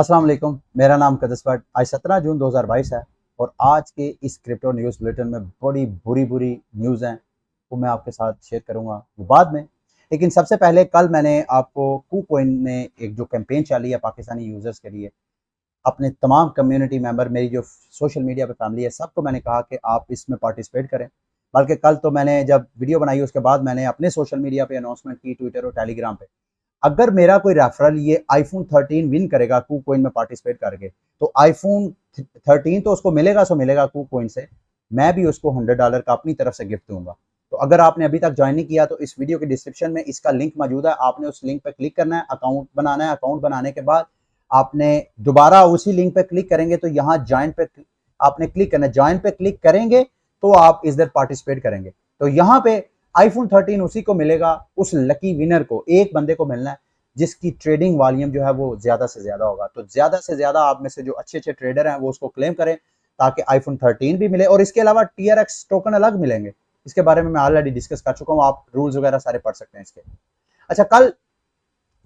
अस्सलाम वालेकुम। मेरा नाम कदस बट। आज 17 जून 2022 है और आज के इस क्रिप्टो न्यूज़ बुलेटिन में बड़ी बुरी न्यूज़ हैं, वो मैं आपके साथ शेयर करूँगा वो बाद में। लेकिन सबसे पहले कल मैंने आपको KuCoin में एक जो कैंपेन चली है पाकिस्तानी यूज़र्स के लिए, अपने तमाम कम्युनिटी मेंबर, मेरी जो सोशल मीडिया पे फैमिली है, सबको मैंने कहा कि आप इसमें पार्टिसिपेट करें। बल्कि कल तो मैंने जब वीडियो बनाई उसके बाद मैंने अपने सोशल मीडिया पे अनाउंसमेंट की, ट्विटर और टेलीग्राम पे। अगर मेरा कोई रेफरल ये आईफोन 13 विन करेगा KuCoin में पार्टिसिपेट करके, तो आईफोन 13 तो उसको मिलेगा, सो मिलेगा KuCoin से। मैं भी उसको $100 का अपनी तरफ से गिफ्ट दूंगा। तो अगर आपने अभी तक ज्वाइन नहीं किया तो इस वीडियो के डिस्क्रिप्शन में इसका लिंक मौजूद है। आपने उस लिंक पर क्लिक करना है, अकाउंट बनाना है। अकाउंट बनाने के बाद आपने दोबारा उसी लिंक पे क्लिक करेंगे तो यहाँ ज्वाइन पे आपने क्लिक करना है। ज्वाइन पे क्लिक करेंगे तो आप इधर पार्टिसिपेट करेंगे। तो यहाँ पे आईफोन 13 उसी को मिलेगा, उस लकी विनर को, एक बंदे को मिलना है जिसकी ट्रेडिंग वॉल्यूम जो है वो ज्यादा से ज्यादा होगा। तो ज्यादा से ज्यादा आप में से जो अच्छे अच्छे ट्रेडर हैं वो उसको क्लेम करें ताकि आईफोन 13 भी मिले और इसके अलावा TRX टोकन अलग मिलेंगे। इसके बारे में मैं ऑलरेडी डिस्कस कर चुका हूँ, आप रूल्स वगैरह सारे पढ़ सकते हैं इसके। अच्छा, कल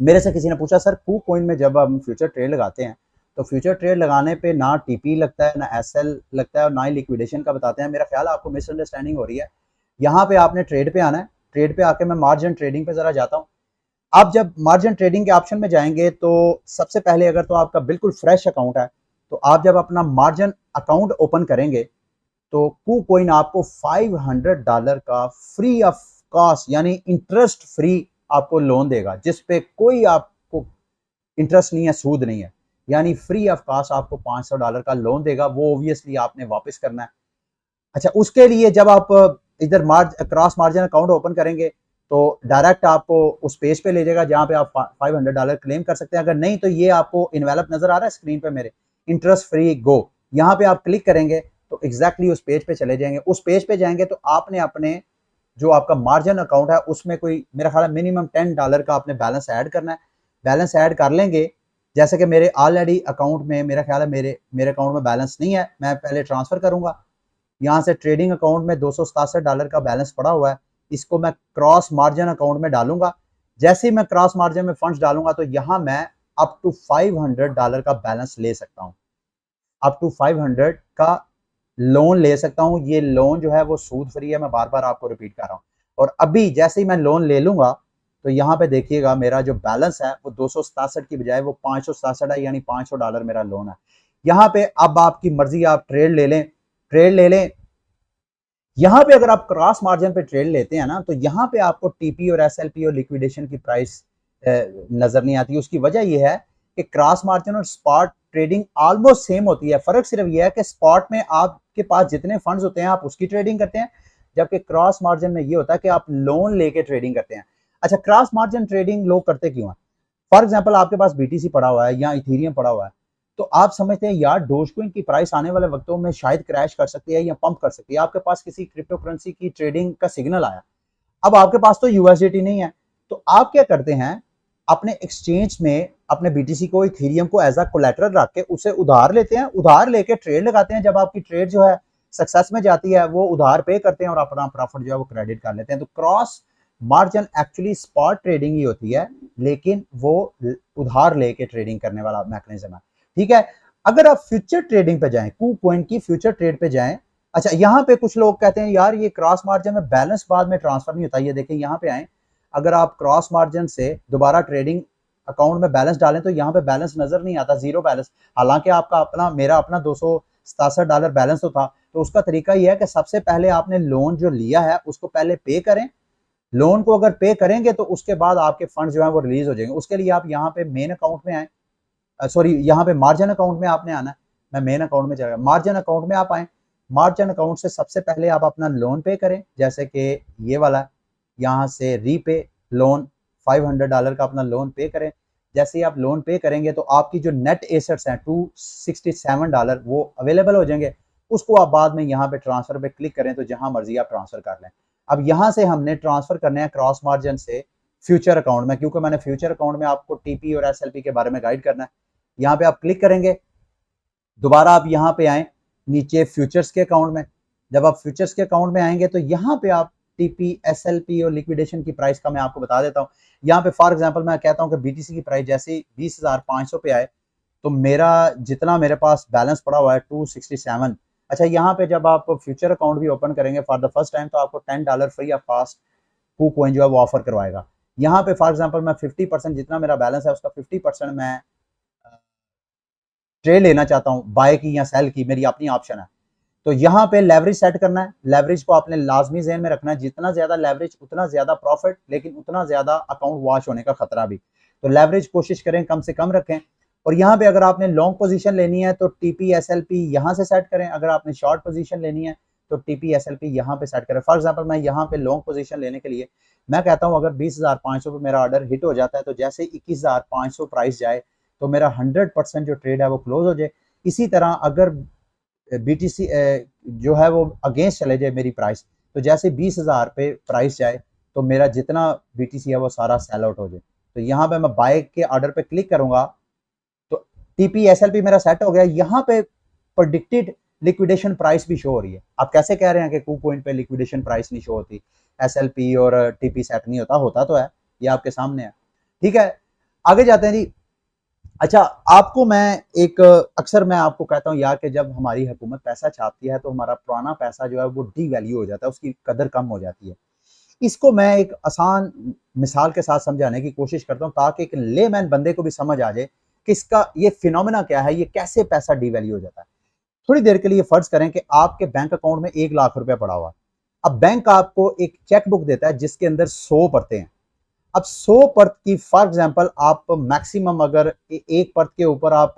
मेरे से किसी ने पूछा, सर KuCoin में जब हम फ्यूचर ट्रेड लगाते हैं तो फ्यूचर ट्रेड लगाने पे ना TP लगता है, ना SL लगता है और ना ही लिक्विडेशन का बताते हैं। मेरा ख्याल है आपको मिसअंडरस्टैंडिंग हो रही है। यहाँ पे आपने ट्रेड पे आना है। ट्रेड पे आके मैं मार्जिन ट्रेडिंग पे जरा जाता हूँ। आप जब मार्जिन ट्रेडिंग के ऑप्शन में जाएंगे तो सबसे पहले, अगर तो आपका बिल्कुल फ्रेश अकाउंट है, तो आप जब अपना मार्जिन अकाउंट ओपन करेंगे तो KuCoin आपको $500 का फ्री ऑफ कॉस्ट यानी इंटरेस्ट फ्री आपको लोन देगा, जिसपे कोई आपको इंटरेस्ट नहीं है, सूद नहीं है। यानी फ्री ऑफ कॉस्ट आपको $500 का लोन देगा। वो ऑब्वियसली आपने वापस करना है। अच्छा, उसके लिए जब आप इधर क्रॉस मार्जिन अकाउंट ओपन करेंगे तो डायरेक्ट आपको उस पेज पे ले जाएगा जहां पे आप $500 क्लेम कर सकते हैं। अगर नहीं तो ये आपको इन्वेलप नजर आ रहा है स्क्रीन पे मेरे, इंटरेस्ट फ्री गो, यहाँ पे आप क्लिक करेंगे तो एग्जैक्टली उस पेज पे चले जाएंगे। उस पेज पे जाएंगे तो आपने अपने जो आपका मार्जिन अकाउंट है उसमें कोई, मेरा ख्याल है मिनिमम $10 का आपने बैलेंस ऐड करना है। बैलेंस ऐड कर लेंगे। जैसे कि मेरे ऑलरेडी अकाउंट में, मेरा ख्याल है मेरे मेरे अकाउंट में बैलेंस नहीं है, मैं पहले ट्रांसफर करूंगा। यहाँ से ट्रेडिंग अकाउंट में $267 का बैलेंस पड़ा हुआ है, इसको मैं क्रॉस मार्जिन अकाउंट में डालूंगा। जैसे ही मैं क्रॉस मार्जिन में फंड्स डालूंगा तो यहाँ मैं अप टू $500 का बैलेंस ले सकता हूँ। अप टू 500 का लोन ले सकता हूँ। ये लोन जो है वो सूद फ्री है, मैं बार बार आपको रिपीट कर रहा हूँ। और अभी जैसे ही मैं लोन ले लूंगा तो यहाँ पे देखिएगा मेरा जो बैलेंस है वो 267 की बजाय वो 567 है, यानी $500 मेरा लोन है। यहाँ पे अब आपकी मर्जी, आप ट्रेड ले लें, ट्रेड ले लें। यहाँ पे अगर आप क्रॉस मार्जिन पे ट्रेड लेते हैं ना तो यहाँ पे आपको TP और SLP और लिक्विडेशन की प्राइस नजर नहीं आती। उसकी वजह यह है कि क्रॉस मार्जिन और स्पॉट ट्रेडिंग ऑलमोस्ट सेम होती है। फर्क सिर्फ यह है कि स्पॉट में आपके पास जितने फंड्स होते हैं आप उसकी ट्रेडिंग करते हैं, जबकि क्रॉस मार्जिन में यह होता है कि आप लोन लेके ट्रेडिंग करते हैं। अच्छा, क्रॉस मार्जिन ट्रेडिंग लोग करते क्यों है? फॉर एग्जाम्पल आपके पास BTC पड़ा हुआ है या इथेरियम पड़ा हुआ है, तो आप समझते हैं यार डोजकॉइन की प्राइस आने वाले वक्तों में शायद क्रैश कर सकती है या पंप कर सकती है। आपके पास किसी क्रिप्टो करेंसी की ट्रेडिंग का सिग्नल आया, अब आपके पास तो USDT नहीं है, तो आप क्या करते हैं, अपने एक्सचेंज में अपने BTC को, इथेरियम को एज अ कोलेटरल रख के उसे उधार लेते हैं, उधार लेके ट्रेड लगाते हैं। जब आपकी ट्रेड जो है सक्सेस में जाती है वो उधार पे करते हैं और अपना प्रॉफिट जो है वो क्रेडिट कर लेते हैं। तो cross margin actually spot trading ही होती है, लेकिन वो उधार लेके ट्रेडिंग करने वाला मैकेनिज्म है। ठीक है। अगर आप फ्यूचर ट्रेडिंग पे जाएं, KuCoin की फ्यूचर ट्रेड पे जाएं। अच्छा, यहाँ पे कुछ लोग कहते हैं यार ये क्रॉस मार्जिन में बैलेंस बाद में ट्रांसफर नहीं होता। ये देखें, यहाँ पे आए, अगर आप क्रॉस मार्जिन से दोबारा ट्रेडिंग अकाउंट में बैलेंस डालें तो यहाँ पे बैलेंस नजर नहीं आता, जीरो बैलेंस। हालांकि आपका अपना, मेरा अपना $267 बैलेंस तो था। तो उसका तरीका यह है कि सबसे पहले आपने लोन जो लिया है उसको पहले पे करें। लोन को अगर पे करेंगे तो उसके बाद आपके फंड जो है वो रिलीज हो जाएंगे। उसके लिए आप यहाँ पे मेन अकाउंट में आए, सॉरी यहाँ पे मार्जिन अकाउंट में आपने आना है। मैं मेन अकाउंट में चला, मार्जिन अकाउंट में आप आए। मार्जिन अकाउंट से सबसे पहले आप अपना लोन पे करें, जैसे कि ये वाला, यहाँ से रीपे लोन, $500 का अपना लोन पे करें। जैसे ही आप लोन पे करेंगे तो आपकी जो नेट एसेट्स हैं $267 वो अवेलेबल हो जाएंगे। उसको आप बाद में यहाँ पे ट्रांसफर पे क्लिक करें तो जहां मर्जी आप ट्रांसफर कर लें। अब यहाँ से हमने ट्रांसफर करने हैं क्रॉस मार्जिन से फ्यूचर अकाउंट में, क्योंकि मैंने फ्यूचर अकाउंट में आपको TP और SLP के बारे में गाइड करना है। यहाँ पे आप क्लिक करेंगे, दोबारा आप यहाँ पे आए नीचे फ्यूचर्स के अकाउंट में। जब आप फ्यूचर्स के अकाउंट में आएंगे तो यहाँ पे आप TP, SLP और लिक्विडेशन की प्राइस का मैं आपको बता देता हूँ। यहाँ पे फॉर एग्जांपल मैं कहता हूँ कि BTC की प्राइस जैसे 20,500 पे आए तो मेरा जितना मेरे पास बैलेंस पड़ा हुआ है 267। अच्छा, यहाँ पे जब आप फ्यूचर अकाउंट भी ओपन करेंगे फॉर द फर्स्ट टाइम तो आपको $10 free of cost KuCoin जो है वो ऑफर करवाएगा। यहाँ पे फॉर एग्जांपल मैं 50% जितना मेरा बैलेंस है उसका 50% मैं ट्रेड लेना चाहता हूँ, बाय की या सेल की, मेरी अपनी ऑप्शन है। तो यहाँ पे लेवरेज सेट करना है। लेवरेज को आपने लाजमी ज़हन में रखना है, जितना ज्यादा लेवरेज उतना ज्यादा प्रॉफिट, लेकिन उतना ज्यादा अकाउंट वॉश होने का खतरा भी। तो लेवरेज कोशिश करें कम से कम रखें। और यहाँ पे अगर आपने लॉन्ग पोजीशन लेनी है तो टीपी एसएलपी यहाँ से सेट करें। अगर आपने शॉर्ट पोजीशन लेनी है तो टीपी एसएलपी यहाँ पे सेट करें। फॉर एग्जाम्पल मैं यहाँ पे लॉन्ग पोजीशन लेने के लिए मैं कहता हूँ अगर 20,500 पे मेरा ऑर्डर हिट हो जाता है तो जैसे 21,500 प्राइस जाए तो मेरा 100% जो ट्रेड है वो क्लोज हो जाए। इसी तरह अगर बीटीसी जो है वो अगेंस्ट चले जाए मेरी प्राइस, तो जैसे 20,000 पे प्राइस जाए तो मेरा जितना बीटीसी है वो सारा सेल आउट हो जाए। तो यहाँ पे मैं बाय के ऑर्डर पे क्लिक करूंगा तो टीपी एसएलपी मेरा सेट हो गया। यहाँ पे प्रेडिक्टेड लिक्विडेशन प्राइस भी शो हो रही है। आप कैसे कह रहे हैं कि कू कॉइन पे लिक्विडेशन प्राइस नहीं शो होती, एसएलपी और टीपी सेट नहीं होता? होता तो है, ये आपके सामने है। ठीक है, आगे जाते हैं जी। अच्छा, आपको मैं एक अक्सर मैं आपको कहता हूँ यार कि जब हमारी हुकूमत पैसा छापती है तो हमारा पुराना पैसा जो है वो डी वैल्यू हो जाता है, उसकी कदर कम हो जाती है। इसको मैं एक आसान मिसाल के साथ समझाने की कोशिश करता हूँ ताकि एक लेमैन बंदे को भी समझ आ जाए कि इसका ये फिनोमेना क्या है, ये कैसे पैसा डी वैल्यू हो जाता है। थोड़ी देर के लिए फर्ज करें कि आपके बैंक अकाउंट में 1 लाख रुपया पड़ा हुआ। अब बैंक आपको एक चेक बुक देता है जिसके अंदर 100 परतें हैं। अब 100 परत की फॉर एग्जांपल आप मैक्सिमम अगर एक परत के ऊपर आप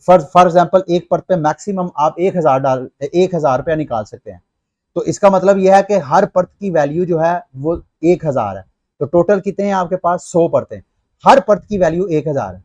फॉर एग्जांपल एक परत पे मैक्सिमम आप 1,000 रुपया निकाल सकते हैं। तो इसका मतलब यह है कि हर परत की वैल्यू जो है वो 1,000 है। तो टोटल कितने हैं आपके पास? 100 परतें, हर परत की वैल्यू 1,000 है।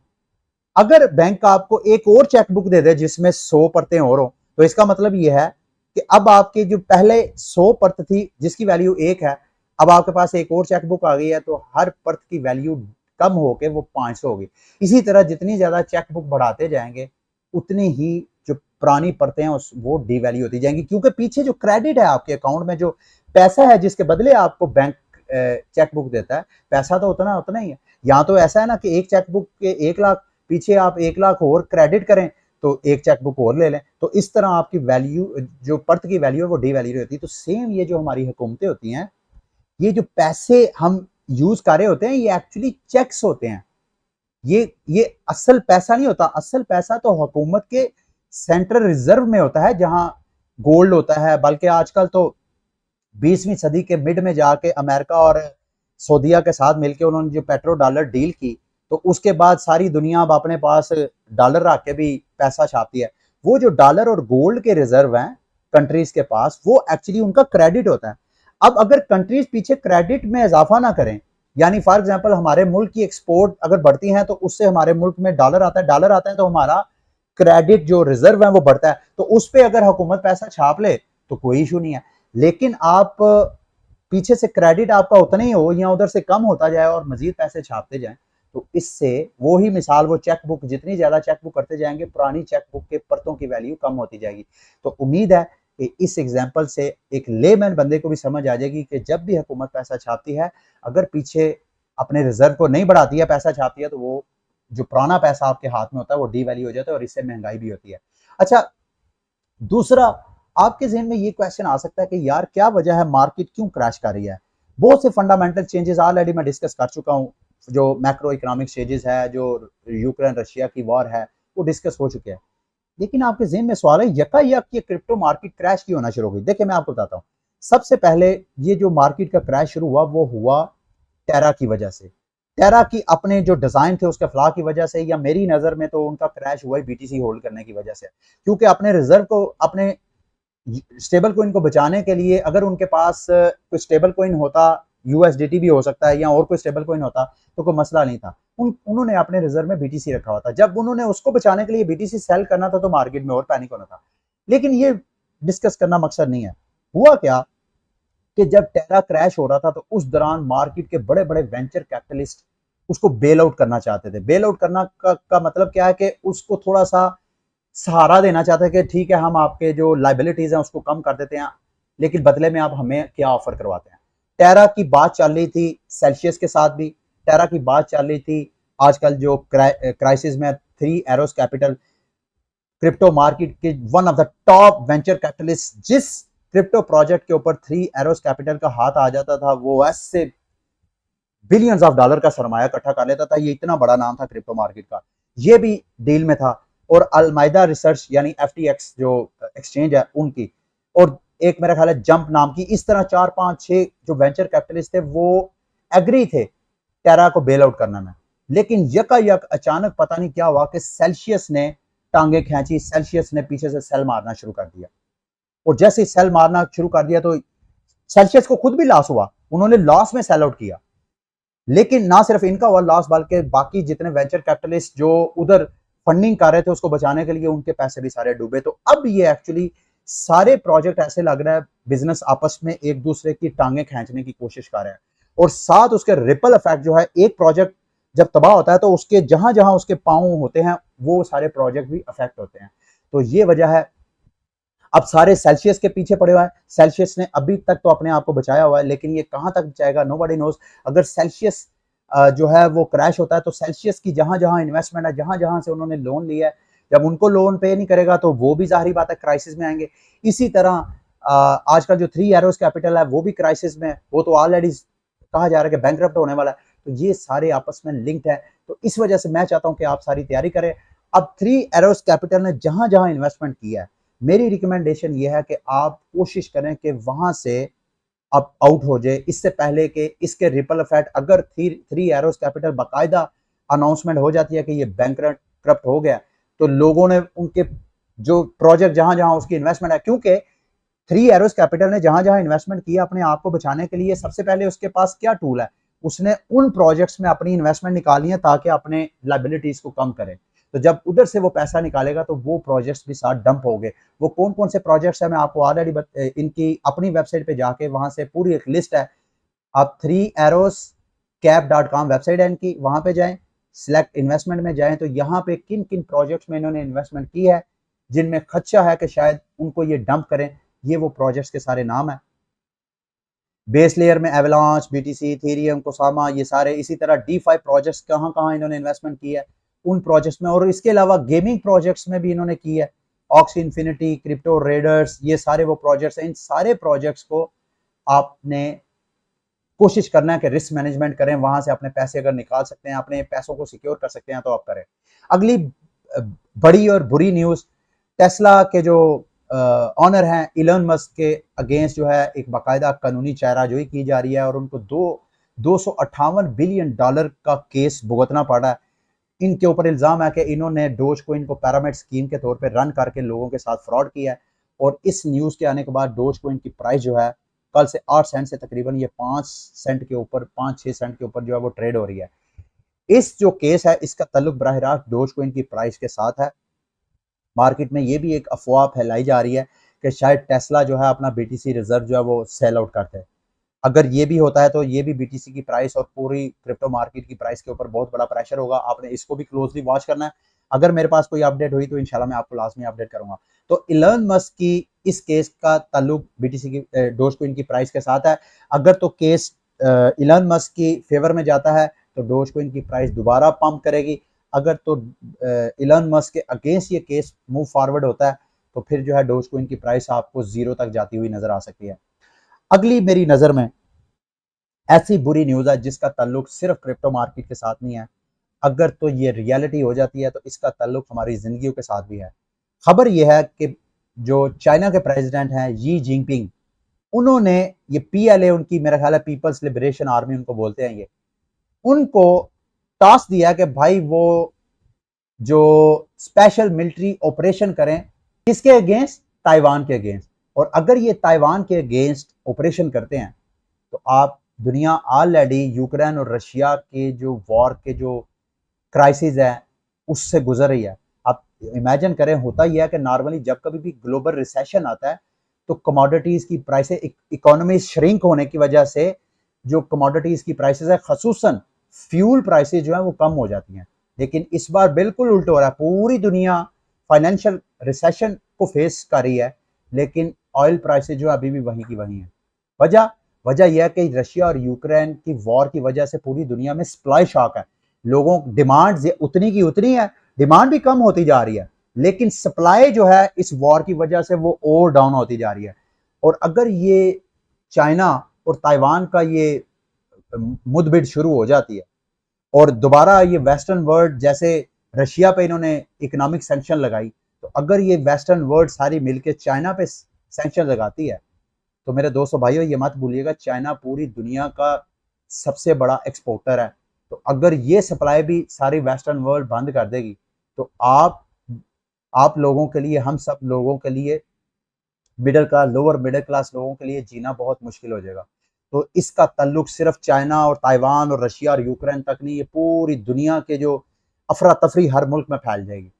अगर बैंक आपको एक और चेकबुक दे दे जिसमें 100 परतें और हो तो इसका मतलब यह है कि अब आपके जो पहले 100 परत थी जिसकी वैल्यू 1 है, अब आपके पास एक और चेकबुक आ गई है तो हर परत की वैल्यू कम होके वो 500 होगी। इसी तरह जितनी ज्यादा चेकबुक बढ़ाते जाएंगे उतनी ही जो पुरानी परतें हैं वो डिवैल्यू होती जाएंगी, क्योंकि पीछे जो क्रेडिट है आपके अकाउंट में, जो पैसा है जिसके बदले आपको बैंक चेकबुक देता है, पैसा तो उतना उतना ही है। यहाँ तो ऐसा है ना कि एक चेकबुक के 1 लाख, पीछे आप 1 लाख और क्रेडिट करें तो एक चेकबुक और ले लें, तो इस तरह आपकी वैल्यू जो परत की वैल्यू है वो डिवैल्यू होती है। तो सेम ये जो हमारी हुकूमतें होती हैं, ये जो पैसे हम यूज कर रहे होते हैं ये एक्चुअली चेक्स होते हैं। ये असल पैसा नहीं होता। असल पैसा तो हुकूमत के सेंट्रल रिजर्व में होता है जहां गोल्ड होता है। बल्कि आजकल तो 20वीं सदी के मिड में जाके अमेरिका और सऊदीया के साथ मिलकर उन्होंने जो पेट्रो डॉलर डील की, तो उसके बाद सारी दुनिया अब अपने पास डॉलर रख के भी पैसा छापती है। वो जो डॉलर और गोल्ड के रिजर्व हैं कंट्रीज के पास, वो एक्चुअली उनका क्रेडिट होता है। अब अगर कंट्रीज पीछे क्रेडिट में इजाफा ना करें, यानी फॉर एग्जांपल हमारे मुल्क की एक्सपोर्ट अगर बढ़ती है तो उससे हमारे मुल्क में डॉलर आता है, डॉलर आता है तो हमारा क्रेडिट जो रिजर्व है वो बढ़ता है। तो उस पर अगर हुकूमत पैसा छाप ले तो कोई इशू नहीं है। लेकिन आप पीछे से क्रेडिट आपका उतना ही हो या उधर से कम होता जाए और मजीद पैसे छापते जाएं, तो इससे वो ही मिसाल, वो चेकबुक जितनी ज्यादा चेकबुक करते जाएंगे पुरानी चेकबुक के परतों की वैल्यू कम होती जाएगी। तो उम्मीद है कि इस एग्जाम्पल से एक लेमैन बंदे को भी समझ आ जाएगी कि जब भी हुकूमत पैसा छापती है, अगर पीछे अपने रिजर्व को नहीं बढ़ाती है, पैसा छापती है, तो वो जो पुराना पैसा आपके हाथ में होता है वो डी वैल्यू हो जाता है और इससे महंगाई भी होती है। अच्छा, दूसरा आपके जहन में ये क्वेश्चन आ सकता है कि यार क्या वजह है, मार्केट क्यों क्रैश कर रही है? बहुत से फंडामेंटल चेंजेस ऑलरेडी मैं डिस्कस कर चुका हूँ। जो मैक्रो इकोनॉमिक स्टेजेस है, जो यूक्रेन रशिया की वॉर है, वो डिस्कस हो चुके हैं। लेकिन आपके जहन में सवाल है यकायक ये क्रिप्टो मार्केट क्रैश क्यों होना शुरू हो गई? देखिए मैं आपको बताता हूँ। सबसे पहले ये जो मार्केट का क्रैश शुरू हुआ वो हुआ टेरा की वजह से। टेरा की अपने जो डिजाइन थे उसके फ्लॉ की वजह से, या मेरी नजर में तो उनका क्रैश हुआ बीटीसी होल्ड करने की वजह से। क्योंकि अपने रिजर्व को, अपने स्टेबल कोइन को बचाने के लिए, अगर उनके पास कोई स्टेबल कोइन होता, यूएसडीटी भी हो सकता है या और कोई स्टेबल कोइन होता, तो कोई मसला नहीं था। उन्होंने अपने रिजर्व में बीटीसी रखा हुआ था। जब उन्होंने उसको बचाने के लिए बीटीसी सेल करना था तो मार्केट में और पैनिक होना था। लेकिन ये डिस्कस करना मकसद नहीं है। हुआ क्या कि जब टेरा क्रैश हो रहा था तो उस दौरान मार्केट के बड़े बड़े वेंचर कैपिटलिस्ट उसको बेल आउट करना चाहते थे। बेल आउट करना का मतलब क्या है कि उसको थोड़ा सा सहारा देना चाहते हैं कि ठीक है हम आपके जो लाइबिलिटीज हैं उसको कम कर देते हैं, लेकिन बदले में आप हमें क्या ऑफर करवाते हैं। टेरा की बात चल रही थी सेल्सियस के साथ भी, टेरा की बात चल रही थी आजकल जो क्राइसिस में three arrows capital crypto market के one of the top venture capitalist, जिस क्रिप्टो प्रोजेक्ट के ऊपर थ्री एरोस कैपिटल का हाथ आ जाता था वो ऐसे बिलियंस ऑफ डॉलर का सरमाया इकट्ठा कर लेता था। ये इतना बड़ा नाम था क्रिप्टो मार्केट का, ये भी डील में था। और अलमाइदा रिसर्च यानी FTX जो एक्सचेंज है उनकी, और एक मेरा ख्याल है जंप नाम की, इस तरह 4 5 6 जो वेंचर कैपिटलिस्ट थे वो एग्री थे टेरा को बेल आउट करने में। लेकिन यकायक अचानक पता नहीं क्या हुआ कि सेल्सियस ने टांगे खींची, सेल्सियस ने पीछे से सेल मारना शुरू कर दिया। और जैसे ही सेल मारना शुरू कर दिया तो सेल्सियस को खुद भी लॉस हुआ, उन्होंने लॉस में सेल आउट किया। लेकिन ना सिर्फ इनका हुआ लॉस, बल्कि बाकी जितने वेंचर कैपिटलिस्ट जो उधर फंडिंग कर रहे थे उसको बचाने के लिए, उनके पैसे भी सारे डूबे। तो अब ये एक्चुअली सारे प्रोजेक्ट ऐसे लग रहा है बिजनेस आपस में एक दूसरे की टांगे खींचने की कोशिश कर रहे हैं, और साथ उसके रिपल इफेक्ट जो है, एक प्रोजेक्ट जब तबाह होता है तो उसके जहां जहां उसके पांव होते हैं वो सारे प्रोजेक्ट भी अफेक्ट होते हैं। तो ये वजह है अब सारे सेल्सियस के पीछे पड़े हुए हैं। सेल्सियस ने अभी तक तो अपने आप को बचाया हुआ है, लेकिन ये कहां तक बचाएगा नोबडी नोज। अगर सेल्सियस जो है वो क्रैश होता है तो सेल्सियस की जहां जहां इन्वेस्टमेंट है, जहां जहां से उन्होंने लोन लिया है, जब उनको लोन पे नहीं करेगा तो वो भी जाहिर बात है क्राइसिस में आएंगे। इसी तरह आजकल जो थ्री एरोस कैपिटल है वो भी क्राइसिस में, वो तो ऑलरेडी कहा जा रहा है कि बैंकरप्ट होने वाला है। तो ये सारे आपस में लिंक्ड है। तो इस वजह से मैं चाहता हूं कि आप सारी तैयारी करें। अब थ्री एरोस कैपिटल ने जहां जहां इन्वेस्टमेंट किया है, मेरी रिकमेंडेशन ये है कि आप कोशिश करें कि वहां से आप आउट हो जाए, इससे पहले कि इसके रिपल इफेक्ट, अगर थ्री एरोस कैपिटल बाकायदा अनाउंसमेंट हो जाती है कि ये बैंकरप्ट हो गया, तो लोगों ने उनके जो प्रोजेक्ट जहां जहां उसकी इन्वेस्टमेंट है, क्योंकि थ्री एरोस कैपिटल ने जहां जहां इन्वेस्टमेंट किया अपने आप को बचाने के लिए, सबसे पहले उसके पास क्या टूल है, उसने उन प्रोजेक्ट्स में अपनी इन्वेस्टमेंट निकाली है ताकि अपने लाइबिलिटीज को कम करे। तो जब उधर से वो पैसा निकालेगा तो वो प्रोजेक्ट्स भी साथ डंप हो गए। वो कौन कौन से प्रोजेक्ट्स है मैं आपको ऑलरेडी इनकी अपनी वेबसाइट पे जाके वहां से पूरी एक लिस्ट है। आप थ्री एरोस कैप.com वेबसाइट है इनकी, वहां पे जाएं, सिलेक्ट इन्वेस्टमेंट में जाएं, तो यहाँ पे किन किन प्रोजेक्ट्स में इन्होंने इन्वेस्टमेंट की है जिनमें खदशा है कि शायद उनको ये डंप करें, ये वो प्रोजेक्ट्स के सारे नाम है। बेस लेयर में एवलांच, बीटीसी, इथेरियम, कोसामा, ये सारे। इसी तरह D5 प्रोजेक्ट्स कहाँ कहाँ इन्होंने इन्वेस्टमेंट की है उन प्रोजेक्ट्स में, और इसके अलावा गेमिंग प्रोजेक्ट्स में भी इन्होंने की है, ऑक्सी इन्फिनिटी, क्रिप्टो रेडर्स, ये सारे वो प्रोजेक्ट्स हैं। इन सारे प्रोजेक्ट्स को आपने कोशिश करना है कि रिस्क मैनेजमेंट करें, वहां से अपने पैसे अगर निकाल सकते हैं, अपने पैसों को सिक्योर कर सकते हैं तो आप करें। अगली बड़ी और बुरी न्यूज, टेस्ला के जो ऑनर हैं इलन मस्क के अगेंस्ट जो है एक बाकायदा कानूनी चाराजोई की जा रही है, और उनको 258 बिलियन डॉलर का केस भुगतना पड़ा है। इनके ऊपर इल्जाम है कि इन्होंने डोज कोइन को पैरामिड स्कीम के तौर पे रन करके लोगों के साथ फ्रॉड किया है। और इस न्यूज के आने के बाद डोज कोइन की प्राइस जो है कल से 8 सेंट से तकरीबन ये 5 सेंट के ऊपर, 5-6 सेंट के ऊपर जो है वो ट्रेड हो रही है। इस जो केस है इसका ताल्लुक बराह रास्त डोज कोइन की प्राइस के साथ है। मार्केट में ये भी एक अफवाह फैलाई जा रही है कि शायद टेस्ला जो है अपना बीटीसी रिजर्व जो है वो सेल आउट करते हैं। अगर ये भी होता है तो ये भी बीटीसी की प्राइस और पूरी क्रिप्टो मार्केट की प्राइस के ऊपर बहुत बड़ा प्रेशर होगा। आपने इसको भी क्लोजली वॉच करना है। अगर मेरे पास कोई अपडेट हुई तो इंशाल्लाह मैं आपको लास्ट में अपडेट करूंगा। तो इलन मस्क की इस केस का ताल्लुक बीटीसी की डोजकोइन की प्राइस के साथ है। अगर तो केस इलन मस्क की फेवर में जाता है तो डोजकोइन की प्राइस दोबारा पंप करेगी। अगर तो इलन मस्क के अगेंस्ट ये केस मूव फॉरवर्ड होता है तो फिर जो है डोजकोइन की प्राइस आपको जीरो तक जाती हुई नजर आ सकती है। अगली मेरी नजर में ऐसी बुरी न्यूज है जिसका ताल्लुक सिर्फ क्रिप्टो मार्केट के साथ नहीं है, अगर तो ये रियलिटी हो जाती है तो इसका ताल्लुक हमारी जिंदगियों के साथ भी है। खबर यह है कि जो चाइना के प्रेसिडेंट हैं शी जिनपिंग, उन्होंने ये PLA, उनकी मेरा ख्याल है पीपल्स लिबरेशन आर्मी उनको बोलते हैं, ये उनको टास्क दिया कि भाई वो जो स्पेशल मिलिट्री ऑपरेशन करें, किसके अगेंस्ट, ताइवान के अगेंस्ट। और अगर ये ताइवान के अगेंस्ट ऑपरेशन करते हैं तो आप दुनिया ऑलरेडी यूक्रेन और रशिया के जो वॉर के जो क्राइसिस है उससे गुजर रही है। आप इमेजिन करें, होता यह है कि नॉर्मली जब कभी भी ग्लोबल रिसेशन आता है तो कमोडिटीज की प्राइसेस, इकोनॉमी श्रिंक होने की वजह से जो कमोडिटीज की प्राइसेस है, खसूसन फ्यूल प्राइसेस जो है वो कम हो जाती हैं। लेकिन इस बार बिल्कुल उल्टा हो रहा है, पूरी दुनिया फाइनेंशियल रिसेशन को फेस कर रही है, लेकिन ऑयल प्राइसेस जो अभी भी वहीं की वहीं है। वजह वजह यह है कि रशिया और यूक्रेन की वॉर की वजह से पूरी दुनिया में सप्लाई शॉक है। लोगों डिमांड उतनी की उतनी है, डिमांड भी कम होती जा रही है, लेकिन सप्लाई जो है इस वॉर की वजह से वो और डाउन होती जा रही है। और अगर ये चाइना और ताइवान का ये मुठभेड़ शुरू हो जाती है और दोबारा ये वेस्टर्न वर्ल्ड, जैसे रशिया पे इन्होंने इकोनॉमिक सैंक्शन लगाई, तो अगर ये वेस्टर्न वर्ल्ड सारी मिलकर चाइना पे सैंक्शन लगाती है, तो मेरे दोस्तों भाइयों ये मत भूलिएगा, चाइना पूरी दुनिया का सबसे बड़ा एक्सपोर्टर है। तो अगर ये सप्लाई भी सारी वेस्टर्न वर्ल्ड बंद कर देगी, तो आप लोगों के लिए, हम सब लोगों के लिए, middle class, lower middle class लोगों के लिए जीना बहुत मुश्किल हो जाएगा। तो इसका ताल्लुक सिर्फ चाइना और ताइवान और रशिया और यूक्रेन तक नहीं, ये पूरी दुनिया के जो अफरा तफरी हर मुल्क में फैल जाएगी।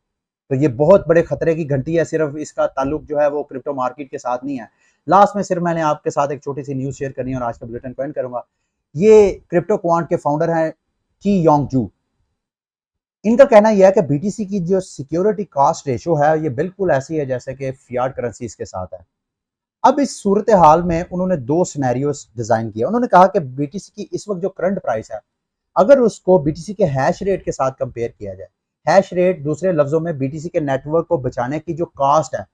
तो ये बहुत बड़े खतरे की घंटी है। सिर्फ इसका ताल्लुक जो है वो क्रिप्टो मार्केट के साथ नहीं है। लास्ट में सिर्फ मैंने आपके साथ एक छोटी सी न्यूज़ शेयर करनी है और आज का बुलेटिन को एंड करूंगा। ये क्रिप्टो क्वांट के फाउंडर हैं की योंग जू। इनका कहना यह है कि बीटीसी की जो सिक्योरिटी कॉस्ट रेशो है ये बिल्कुल ऐसी है जैसे कि फियाट करेंसीज के साथ है। अब इस सूरत हाल में उन्होंने दो सिनेरियोस डिजाइन किया। उन्होंने कहा कि बीटीसी की इस वक्त जो करंट प्राइस है, अगर उसको बीटीसी के हैश रेट के साथ कंपेयर किया जाए, हैश रेट दूसरे लफ्जों में बीटीसी के नेटवर्क को बचाने की जो कॉस्ट है,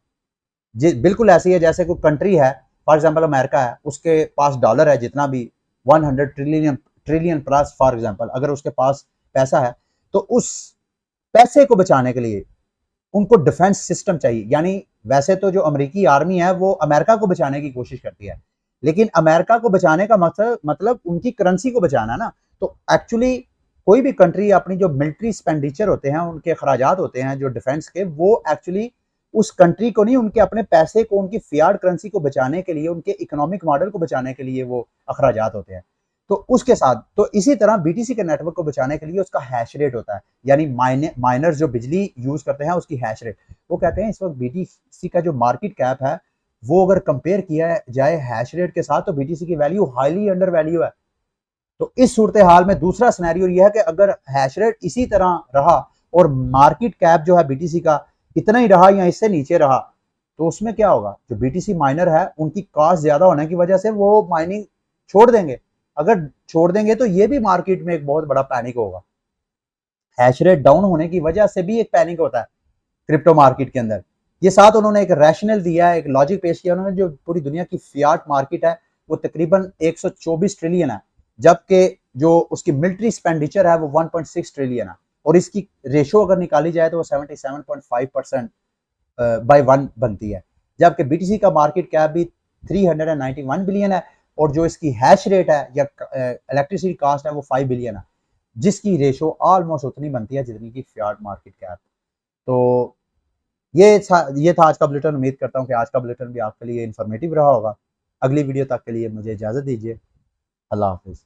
बिल्कुल ऐसी है जैसे कोई कंट्री है, फॉर एग्जांपल अमेरिका है, उसके पास डॉलर है जितना भी 100 trillion trillion plus, for example अगर उसके पास पैसा है, तो उस पैसे को बचाने के लिए उनको डिफेंस सिस्टम चाहिए। यानी वैसे तो जो अमेरिकी आर्मी है वो अमेरिका को बचाने की कोशिश करती है, लेकिन अमेरिका को बचाने का मतलब उनकी करेंसी को बचाना है ना। तो एक्चुअली कोई भी कंट्री अपनी जो मिलिट्री एक्सपेंडिचर होते हैं, उनके अखराजात होते हैं जो डिफेंस के, वो एक्चुअली उस कंट्री को नहीं, उनके अपने पैसे को, उनकी फियाट करेंसी को बचाने के लिए, उनके इकोनॉमिक मॉडल को बचाने के लिए वो अखराजात होते हैं। तो उसके साथ तो इसी तरह बीटीसी के नेटवर्क को बचाने के लिए उसका हैश रेट होता है, यानी माइनर जो बिजली यूज करते हैं उसकी हैश रेट। वो कहते हैं इस वक्त बीटीसी का जो मार्केट कैप है वो अगर कंपेयर किया जाए हैश रेट के साथ, तो बीटीसी की वैल्यू हाईली अंडर वैल्यू है। तो इस सूरत हाल में दूसरा सिनेरियो यह है कि अगर हैश रेट इसी तरह रहा और मार्केट कैप जो है बीटीसी का इतना ही रहा या इससे नीचे रहा, तो उसमें क्या होगा, जो बीटीसी माइनर है उनकी कॉस्ट ज्यादा होने की वजह से वो माइनिंग छोड़ देंगे। अगर छोड़ देंगे तो ये भी मार्केट में एक बहुत बड़ा पैनिक होगा। हैश रेट डाउन होने की वजह से भी एक पैनिक होता है क्रिप्टो मार्केट के अंदर। ये साथ उन्होंने एक रैशनल दिया है, एक लॉजिक पेश किया उन्होंने, जो पूरी दुनिया की फियाट मार्केट है वो तकरीबन 124 ट्रिलियन है, जबकि जो उसकी मिलिट्री एक्सपेंडिचर है वो 1.6 ट्रिलियन है, और इसकी रेशो अगर निकाली जाए तो वो 77.5% बाय वन बनती है। जबकि बीटीसी का मार्केट कैप भी 391 बिलियन है, और जो इसकी हैश रेट है या इलेक्ट्रिसिटी कॉस्ट है वो 5 बिलियन है, जिसकी रेशो ऑलमोस्ट उतनी बनती है जितनी की फियाट मार्केट कैप। तो ये था आज का बुलेटिन। उम्मीद करता हूँ कि आज का बुलेटिन भी आपके लिए इंफॉर्मेटिव रहा होगा। अगली वीडियो तक के लिए मुझे इजाज़त दीजिए। अल्लाह हाफिज़।